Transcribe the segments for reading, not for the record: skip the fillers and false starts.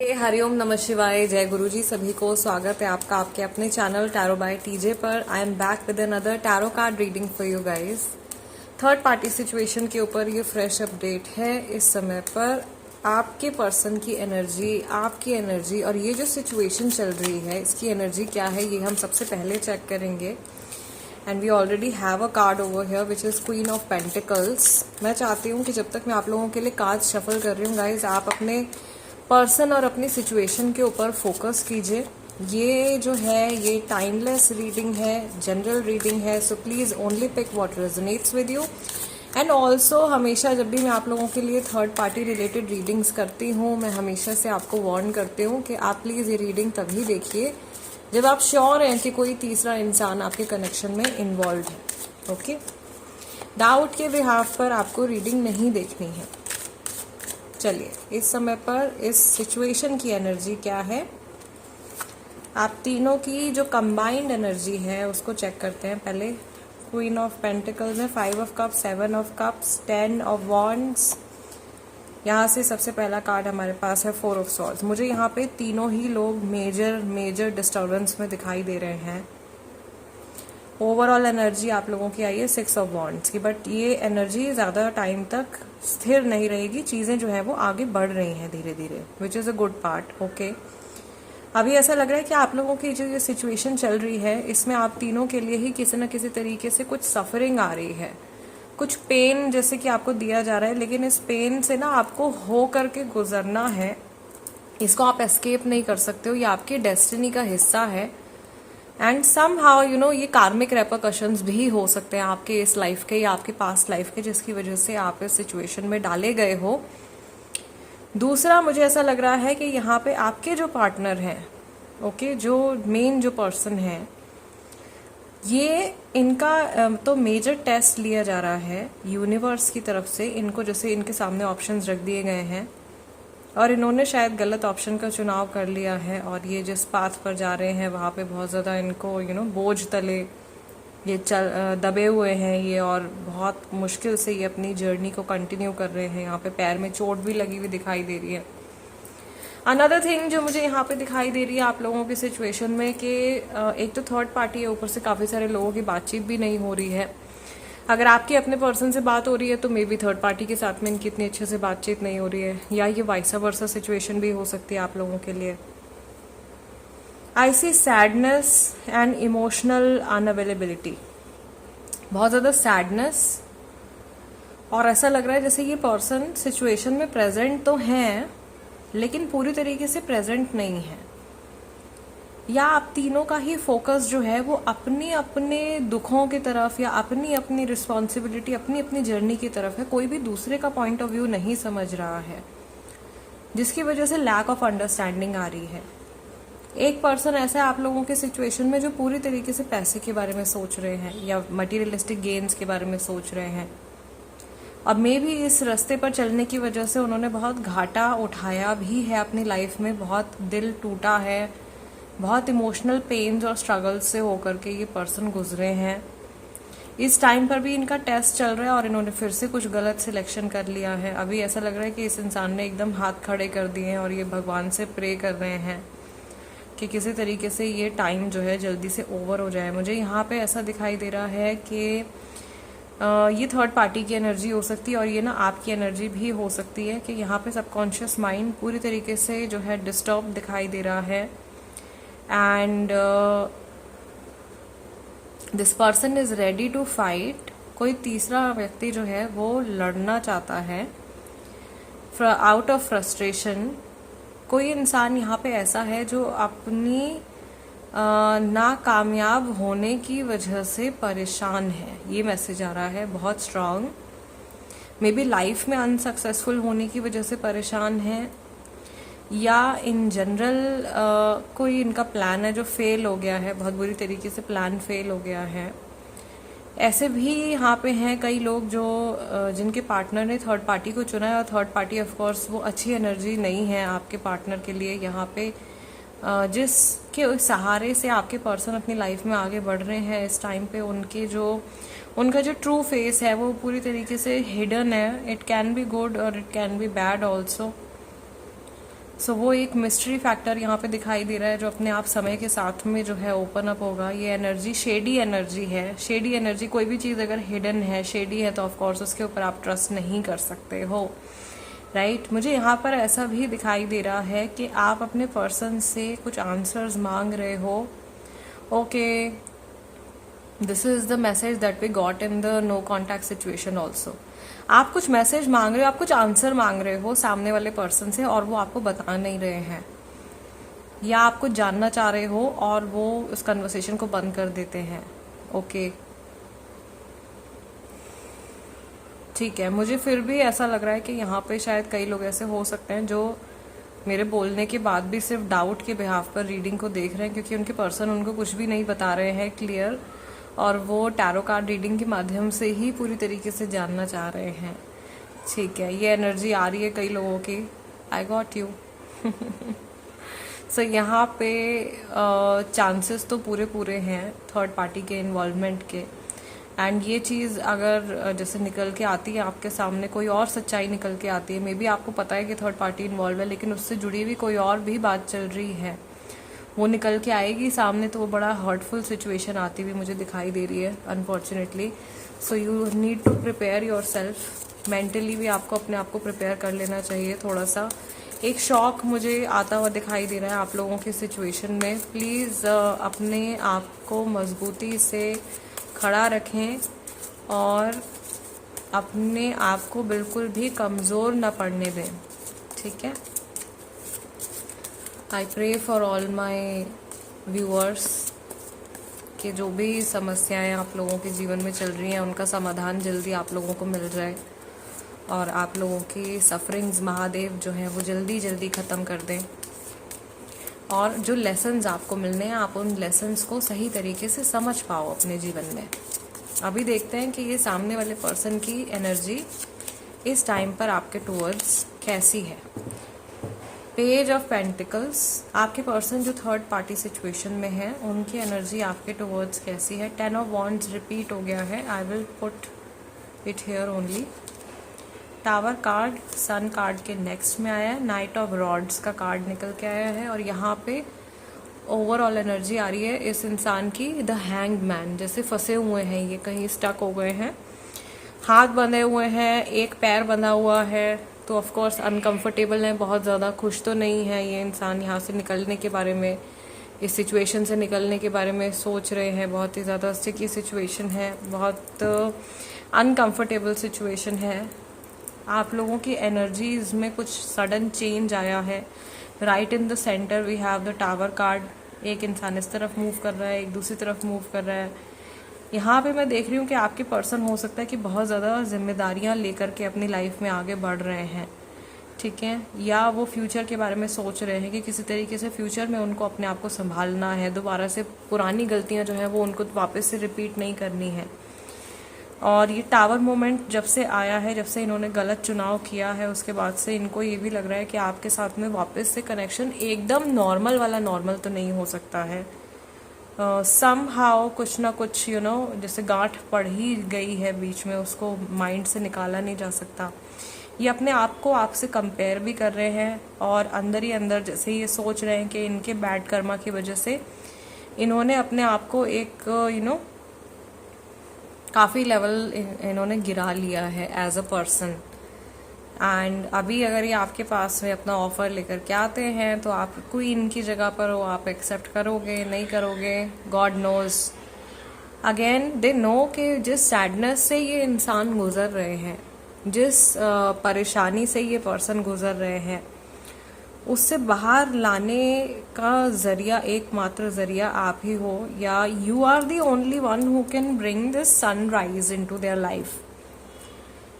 हरिओम नमः शिवाय, जय गुरु जी। सभी को स्वागत है आपका आपके अपने चैनल टैरो बाय टीजे पर। I am back with another tarot card reading for you guys. Third party situation के ऊपर ये फ्रेश अपडेट है। इस समय पर आपके पर्सन की एनर्जी, आपकी एनर्जी और ये जो सिचुएशन चल रही है इसकी एनर्जी क्या है, ये हम सबसे पहले चेक करेंगे। And we already have a card over here which is queen of pentacles. मैं चाहती हूँ कि जब तक मैं आप लोगों के लिए कार्ड शफल कर रही हूँ गाइज, आप अपने पर्सन और अपनी सिचुएशन के ऊपर फोकस कीजिए। ये जो है ये टाइमलेस रीडिंग है, जनरल रीडिंग है, so please only pick what resonates with you. And also हमेशा जब भी मैं आप लोगों के लिए थर्ड पार्टी रिलेटेड रीडिंग्स करती हूँ, मैं हमेशा से आपको वार्न करती हूँ कि आप प्लीज ये रीडिंग तभी देखिए जब आप श्योर हैं कि कोई तीसरा इंसान आपके कनेक्शन में इन्वॉल्व है। ओके, डाउट के बिहाफ पर आपको रीडिंग नहीं देखनी है। चलिए, इस समय पर इस सिचुएशन की एनर्जी क्या है, आप तीनों की जो कंबाइंड एनर्जी है उसको चेक करते हैं। पहले क्वीन ऑफ पेंटिकल्स में 5 of cups, 7 of cups, 10 of wands. यहाँ से सबसे पहला कार्ड हमारे पास है 4 ऑफ सॉर्ड्स। मुझे यहाँ पे तीनों ही लोग मेजर डिस्टर्बेंस में दिखाई दे रहे हैं। ओवरऑल एनर्जी आप लोगों की आई है 6 ऑफ वॉन्ड्स की, बट ये एनर्जी ज़्यादा टाइम तक स्थिर नहीं रहेगी। चीज़ें जो है वो आगे बढ़ रही हैं धीरे धीरे, which is a good part. Okay, अभी ऐसा लग रहा है कि आप लोगों की जो ये सिचुएशन चल रही है इसमें आप तीनों के लिए ही किसी न किसी तरीके से कुछ सफरिंग आ रही है, कुछ पेन जैसे कि आपको दिया जा रहा है, लेकिन इस पेन से ना आपको हो करके गुजरना है। इसको आप एस्केप नहीं कर सकते हो, ये आपकी डेस्टिनी का हिस्सा है। And somehow you know ये कार्मिक रेपरकशंस भी हो सकते हैं आपके इस लाइफ के या आपके पास्ट लाइफ के, जिसकी वजह से आप इस सिचुएशन में डाले गए हो। दूसरा, मुझे ऐसा लग रहा है कि यहाँ पे आपके जो पार्टनर हैं, ओके, जो मेन जो पर्सन है, ये इनका तो मेजर टेस्ट लिया जा रहा है यूनिवर्स की तरफ से। इनको जैसे इनके सामने ऑप्शंस रख दिए गए हैं और इन्होंने शायद गलत ऑप्शन का चुनाव कर लिया है, और ये जिस पाथ पर जा रहे हैं वहाँ पे बहुत ज़्यादा इनको बोझ तले ये दबे हुए हैं ये, और बहुत मुश्किल से ये अपनी जर्नी को कंटिन्यू कर रहे हैं। यहाँ पे पैर में चोट भी लगी हुई दिखाई दे रही है। अनदर थिंग जो मुझे यहाँ पे दिखाई दे रही है आप लोगों की सिचुएशन में कि एक तो थर्ड पार्टी है, ऊपर से काफ़ी सारे लोगों की बातचीत भी नहीं हो रही है। अगर आपकी अपने पर्सन से बात हो रही है तो मे बी थर्ड पार्टी के साथ में इनकी इतनी अच्छे से बातचीत नहीं हो रही है, या ये वाइसा वर्सा सिचुएशन भी हो सकती है आप लोगों के लिए। आई सी सैडनेस एंड इमोशनल अनअवेलेबिलिटी, बहुत ज़्यादा सैडनेस, और ऐसा लग रहा है जैसे ये पर्सन सिचुएशन में प्रेजेंट तो हैं लेकिन पूरी तरीके से प्रेजेंट नहीं है, या आप तीनों का ही फोकस जो है वो अपनी अपने दुखों की तरफ या अपनी अपनी रिस्पॉन्सिबिलिटी, अपनी अपनी जर्नी की तरफ है। कोई भी दूसरे का पॉइंट ऑफ व्यू नहीं समझ रहा है, जिसकी वजह से लैक ऑफ अंडरस्टैंडिंग आ रही है। एक पर्सन ऐसा है आप लोगों के सिचुएशन में जो पूरी तरीके से पैसे के बारे में सोच रहे हैं या मटीरियलिस्टिक गेन्स के बारे में सोच रहे हैं। अब मे भी इस रास्ते पर चलने की वजह से उन्होंने बहुत घाटा उठाया भी है अपनी लाइफ में, बहुत दिल टूटा है, बहुत इमोशनल पेन्स और स्ट्रगल्स से होकर के ये पर्सन गुजरे हैं। इस टाइम पर भी इनका टेस्ट चल रहा है और इन्होंने फिर से कुछ गलत सिलेक्शन कर लिया है। अभी ऐसा लग रहा है कि इस इंसान ने एकदम हाथ खड़े कर दिए हैं और ये भगवान से प्रे कर रहे हैं कि किसी तरीके से ये टाइम जो है जल्दी से ओवर हो जाए। मुझे यहाँ पे ऐसा दिखाई दे रहा है कि ये थर्ड पार्टी की एनर्जी हो सकती है और ये ना आपकी एनर्जी भी हो सकती है कि यहाँ पे सबकॉन्शियस माइंड पूरी तरीके से जो है डिस्टर्ब दिखाई दे रहा है। And this person is ready to fight. कोई तीसरा व्यक्ति जो है वो लड़ना चाहता है आउट ऑफ फ्रस्ट्रेशन। कोई इंसान यहाँ पे ऐसा है जो अपनी नाकामयाब होने की वजह से परेशान है, ये मैसेज आ रहा है बहुत स्ट्रांग। मे बी लाइफ में अनसक्सेसफुल होने की वजह से परेशान है, या इन जनरल कोई इनका प्लान है जो फेल हो गया है, बहुत बुरी तरीके से प्लान फेल हो गया है। ऐसे भी यहाँ पे हैं कई लोग जो जिनके पार्टनर ने थर्ड पार्टी को चुना है, और थर्ड पार्टी ऑफ कोर्स वो अच्छी एनर्जी नहीं है आपके पार्टनर के लिए। यहाँ पे जिसके सहारे से आपके पर्सन अपनी लाइफ में आगे बढ़ रहे हैं इस टाइम पे, उनका जो ट्रू फेस है वो पूरी तरीके से हिडन है। इट कैन बी गुड और it can be bad also. So वो एक मिस्ट्री फैक्टर यहाँ पे दिखाई दे रहा है जो अपने आप समय के साथ में जो है ओपन अप होगा। ये एनर्जी शेडी एनर्जी है। शेडी एनर्जी, कोई भी चीज़ अगर हिडन है, शेडी है, तो ऑफकोर्स उसके ऊपर आप ट्रस्ट नहीं कर सकते हो, राइट। मुझे यहाँ पर ऐसा भी दिखाई दे रहा है कि आप अपने पर्सन से कुछ आंसर्स मांग रहे हो। Okay, this is the message that we got in the no contact situation also. आप कुछ मैसेज मांग रहे हो, आप कुछ आंसर मांग रहे हो सामने वाले पर्सन से, और वो आपको बता नहीं रहे हैं, या आप कुछ जानना चाह रहे हो और वो उस कन्वर्सेशन को बंद कर देते हैं। ओके, ठीक है। मुझे फिर भी ऐसा लग रहा है कि यहाँ पे शायद कई लोग ऐसे हो सकते हैं जो मेरे बोलने के बाद भी सिर्फ डाउट के बिहाफ पर रीडिंग को देख रहे हैं, क्योंकि उनके पर्सन उनको कुछ भी नहीं बता रहे हैं क्लियर, और वो टैरो कार्ड रीडिंग के माध्यम से ही पूरी तरीके से जानना चाह रहे हैं। ठीक है, ये एनर्जी आ रही है कई लोगों की। I got you. सो यहाँ पे चांसेस तो पूरे हैं थर्ड पार्टी के इन्वॉल्वमेंट के। एंड ये चीज़ अगर जैसे निकल के आती है आपके सामने, कोई और सच्चाई निकल के आती है, मे बी आपको पता है कि थर्ड पार्टी इन्वॉल्व है, लेकिन उससे जुड़ी हुई कोई और भी बात चल रही है, वो निकल के आएगी सामने, तो वो बड़ा हर्टफुल सिचुएशन आती हुई मुझे दिखाई दे रही है unfortunately. So you need to prepare yourself. Mentally भी आपको अपने आप को प्रिपेयर कर लेना चाहिए थोड़ा सा। एक शॉक मुझे आता हुआ दिखाई दे रहा है आप लोगों की सिचुएशन में। प्लीज़ अपने आप को मजबूती से खड़ा रखें और अपने आप को बिल्कुल भी कमज़ोर न पड़ने दें, ठीक है। I pray for all my viewers कि जो भी समस्याएं आप लोगों के जीवन में चल रही हैं उनका समाधान जल्दी आप लोगों को मिल जाए, और आप लोगों की सफरिंग्स महादेव जो हैं वो जल्दी जल्दी ख़त्म कर दें, और जो लेसन्स आपको मिलने हैं आप उन लेसन्स को सही तरीके से समझ पाओ अपने जीवन में। अभी देखते हैं कि ये सामने वाले पर्सन की एनर्जी इस टाइम पर आपके टूवर्ड्स कैसी है। पेज ऑफ पेंटिकल्स, आपके पर्सन जो थर्ड पार्टी सिचुएशन में है उनकी एनर्जी आपके टूवर्ड्स कैसी है। 10 ऑफ वॉन्ड्स रिपीट हो गया है। I will put it here only. Tower card sun card के नेक्स्ट में आया है। नाइट ऑफ रॉड्स का कार्ड निकल के आया है, और यहाँ पे ओवरऑल एनर्जी आ रही है इस इंसान की द हैंग्ड मैन, जैसे फंसे हुए हैं, ये कहीं स्टक हो गए हैं, हाथ बंधे हुए हैं, एक पैर बंधा हुआ है, तो ऑफ कोर्स अनकंफर्टेबल है, बहुत ज़्यादा खुश तो नहीं है ये इंसान। यहाँ से निकलने के बारे में, इस सिचुएशन से निकलने के बारे में सोच रहे हैं। बहुत ही ज़्यादा स्टिकी सिचुएशन है, बहुत अनकंफर्टेबल सिचुएशन है। आप लोगों की एनर्जीज में कुछ सडन चेंज आया है। Right in the centre we have the tower card. एक इंसान इस तरफ मूव कर रहा है, एक दूसरी तरफ मूव कर रहा है। यहाँ पे मैं देख रही हूँ कि आपके पर्सन हो सकता है कि बहुत ज़्यादा जिम्मेदारियाँ लेकर के अपनी लाइफ में आगे बढ़ रहे हैं, ठीक है, या वो फ्यूचर के बारे में सोच रहे हैं कि किसी तरीके से फ्यूचर में उनको अपने आप को संभालना है, दोबारा से पुरानी गलतियाँ जो है वो उनको वापस से रिपीट नहीं करनी है। और ये टावर मोमेंट जब से आया है, जब से इन्होंने गलत चुनाव किया है, उसके बाद से इनको ये भी लग रहा है कि आपके साथ में वापस से कनेक्शन एकदम नॉर्मल वाला नॉर्मल तो नहीं हो सकता है। समहाउ कुछ ना कुछ जैसे गांठ पड़ ही गई है बीच में, उसको माइंड से निकाला नहीं जा सकता। ये अपने आप को आपसे कंपेयर भी कर रहे हैं, और अंदर ही अंदर जैसे ये सोच रहे हैं कि इनके बैड कर्मा की वजह से इन्होंने अपने आप को एक काफ़ी लेवल इन्होंने गिरा लिया है एज अ पर्सन। एंड अभी अगर ये आपके पास में अपना ऑफर लेकर के आते हैं तो आप क्वीन की जगह पर हो, आप एक्सेप्ट करोगे नहीं करोगे, God knows. Again they know कि जिस सैडनेस से ये इंसान गुजर रहे हैं, जिस परेशानी से ये पर्सन गुजर रहे हैं, उससे बाहर लाने का जरिया, एकमात्र जरिया आप ही हो, या you are the only one who can bring this sunrise into their life,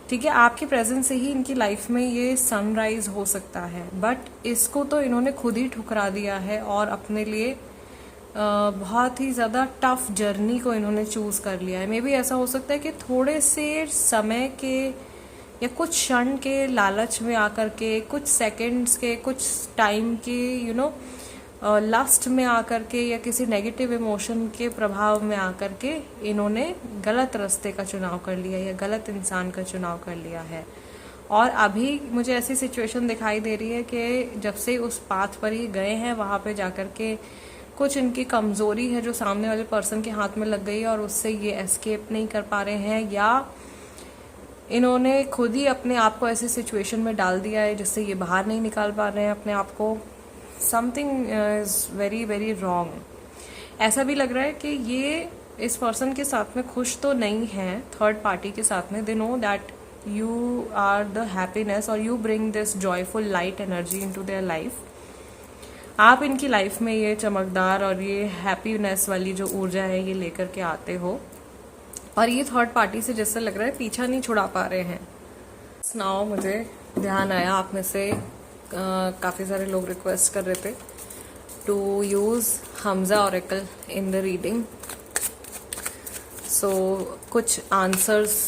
ठीक है। आपकी प्रेजेंस से ही इनकी लाइफ में ये सनराइज हो सकता है, बट इसको तो इन्होंने खुद ही ठुकरा दिया है और अपने लिए बहुत ही ज़्यादा टफ जर्नी को इन्होंने चूज़ कर लिया है। मे बी ऐसा हो सकता है कि थोड़े से समय के या कुछ क्षण के लालच में आकर के, कुछ सेकंड्स के, कुछ टाइम के लस्ट में आकर के, या किसी नेगेटिव इमोशन के प्रभाव में आकर के इन्होंने गलत रास्ते का चुनाव कर लिया या गलत इंसान का चुनाव कर लिया है। और अभी मुझे ऐसी सिचुएशन दिखाई दे रही है कि जब से उस पाथ पर ही गए हैं वहां पे जाकर के कुछ इनकी कमजोरी है जो सामने वाले पर्सन के हाथ में लग गई है और उससे ये एस्केप नहीं कर पा रहे हैं, या इन्होंने खुद ही अपने आप को ऐसी सिचुएशन में डाल दिया है जिससे ये बाहर नहीं निकाल पा रहे हैं अपने आप को। Something is very very wrong. ऐसा भी लग रहा है कि ये इस पर्सन के साथ में खुश तो नहीं है, थर्ड पार्टी के साथ में। They know that you are the happiness और you bring this joyful light energy into their life. आप इनकी लाइफ में ये चमकदार और ये हैप्पीनेस वाली जो ऊर्जा है ये लेकर के आते हो, और ये थर्ड पार्टी से जैसा लग रहा है पीछा नहीं छुड़ा पा रहे हैं। नाउ मुझे ध्यान आया, आप में से काफ़ी सारे लोग रिक्वेस्ट कर रहे थे to use Hamza oracle in the reading. So कुछ आंसर्स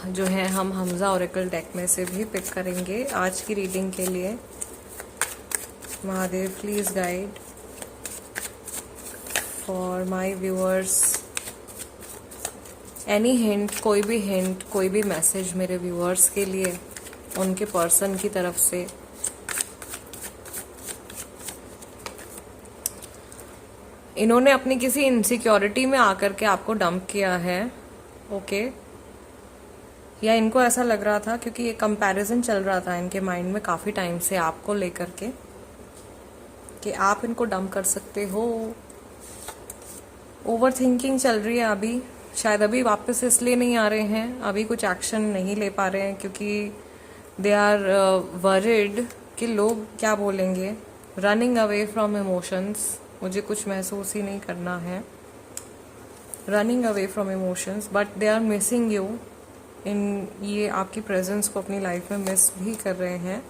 जो हैं हम हमजा ऑरेकल डेक में से भी पिक करेंगे आज की रीडिंग के लिए। Mahadev please guide for my viewers. Any hint, कोई भी हिंट, कोई भी मैसेज मेरे व्यूअर्स के लिए उनके पर्सन की तरफ से। इन्होंने अपनी किसी इनसिक्योरिटी में आकर के आपको डंप किया है, ओके? या इनको ऐसा लग रहा था, क्योंकि ये कंपैरिजन चल रहा था इनके माइंड में काफी टाइम से आपको लेकर के कि आप इनको डंप कर सकते हो। ओवर थिंकिंग चल रही है अभी, शायद अभी वापस इसलिए नहीं आ रहे हैं, अभी कुछ एक्शन नहीं ले पा रहे हैं क्योंकि दे आर वरिड कि लोग क्या बोलेंगे। रनिंग अवे फ्रॉम इमोशंस, मुझे कुछ महसूस ही नहीं करना है। Running away from emotions, but they are missing you in, ये आपकी प्रेजेंस को अपनी लाइफ में मिस भी कर रहे हैं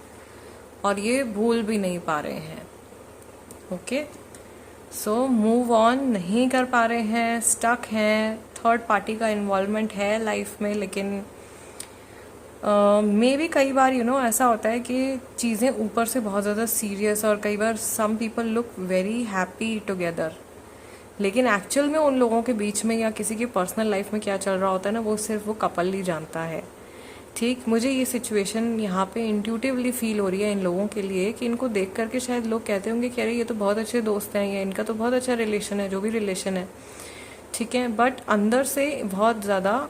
और ये भूल भी नहीं पा रहे हैं, ओके? सो मूव ऑन नहीं कर पा रहे हैं, स्टक हैं। थर्ड पार्टी का इन्वॉल्वमेंट है लाइफ में, लेकिन मे भी कई बार ऐसा होता है कि चीज़ें ऊपर से बहुत ज़्यादा सीरियस, और कई बार some people look very happy together, लेकिन एक्चुअल में उन लोगों के बीच में या किसी की पर्सनल लाइफ में क्या चल रहा होता है ना, वो सिर्फ वो कपल ही जानता है। ठीक, मुझे ये सिचुएशन यहाँ पे इंट्यूटिवली फील हो रही है इन लोगों के लिए कि इनको देख करके शायद लोग कहते होंगे कि अरे ये तो बहुत अच्छे दोस्त हैं, या इनका तो बहुत अच्छा रिलेशन है, जो भी रिलेशन है, ठीक है, बट अंदर से बहुत ज़्यादा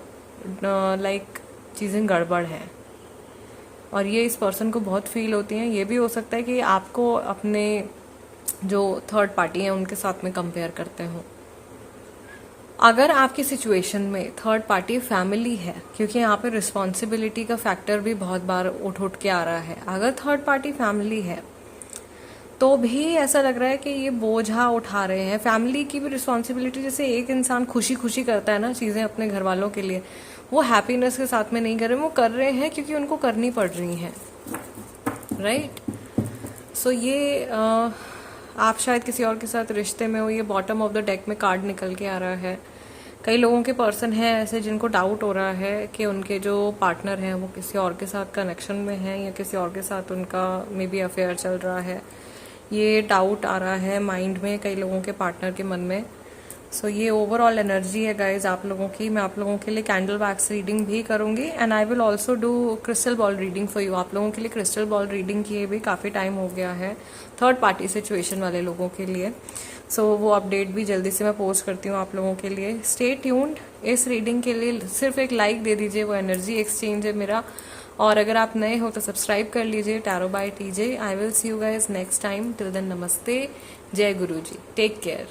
लाइक चीज़ें गड़बड़ हैं और ये इस पर्सन को बहुत फील होती हैं। ये भी हो सकता है कि आपको अपने जो थर्ड पार्टी हैं उनके साथ में कंपेयर करते हो। अगर आपकी सिचुएशन में थर्ड पार्टी फैमिली है, क्योंकि यहाँ पे रिस्पॉन्सिबिलिटी का फैक्टर भी बहुत बार उठ के आ रहा है, अगर थर्ड पार्टी फैमिली है तो भी ऐसा लग रहा है कि ये बोझा उठा रहे हैं। फैमिली की भी रिस्पॉन्सिबिलिटी, जैसे एक इंसान खुशी खुशी करता है ना चीज़ें अपने घर वालों के लिए, वो हैप्पीनेस के साथ में नहीं कर रहे, वो कर रहे हैं क्योंकि उनको करनी पड़ रही हैं, राइट? सो ये आप शायद किसी और के साथ रिश्ते में हो। ये बॉटम ऑफ द डेक में कार्ड निकल के आ रहा है। कई लोगों के पर्सन हैं ऐसे जिनको डाउट हो रहा है कि उनके जो पार्टनर हैं वो किसी और के साथ कनेक्शन में हैं, या किसी और के साथ उनका मे बी अफेयर चल रहा है। ये डाउट आ रहा है माइंड में कई लोगों के पार्टनर के मन में। सो ये ओवरऑल एनर्जी है गाइज आप लोगों की। मैं आप लोगों के लिए कैंडल वैक्स रीडिंग भी करूंगी, and I will also do crystal ball reading for you. आप लोगों के लिए क्रिस्टल बॉल रीडिंग किए भी काफ़ी टाइम हो गया है थर्ड पार्टी सिचुएशन वाले लोगों के लिए। सो वो अपडेट भी जल्दी से मैं पोस्ट करती हूँ आप लोगों के लिए। Stay tuned. इस रीडिंग के लिए सिर्फ एक लाइक दे दीजिए, वो एनर्जी एक्सचेंज है मेरा। और अगर आप नए हो तो सब्सक्राइब कर लीजिए tarot by TJ. I will see you guys next time. Till then नमस्ते, जय गुरु जी, टेक केयर।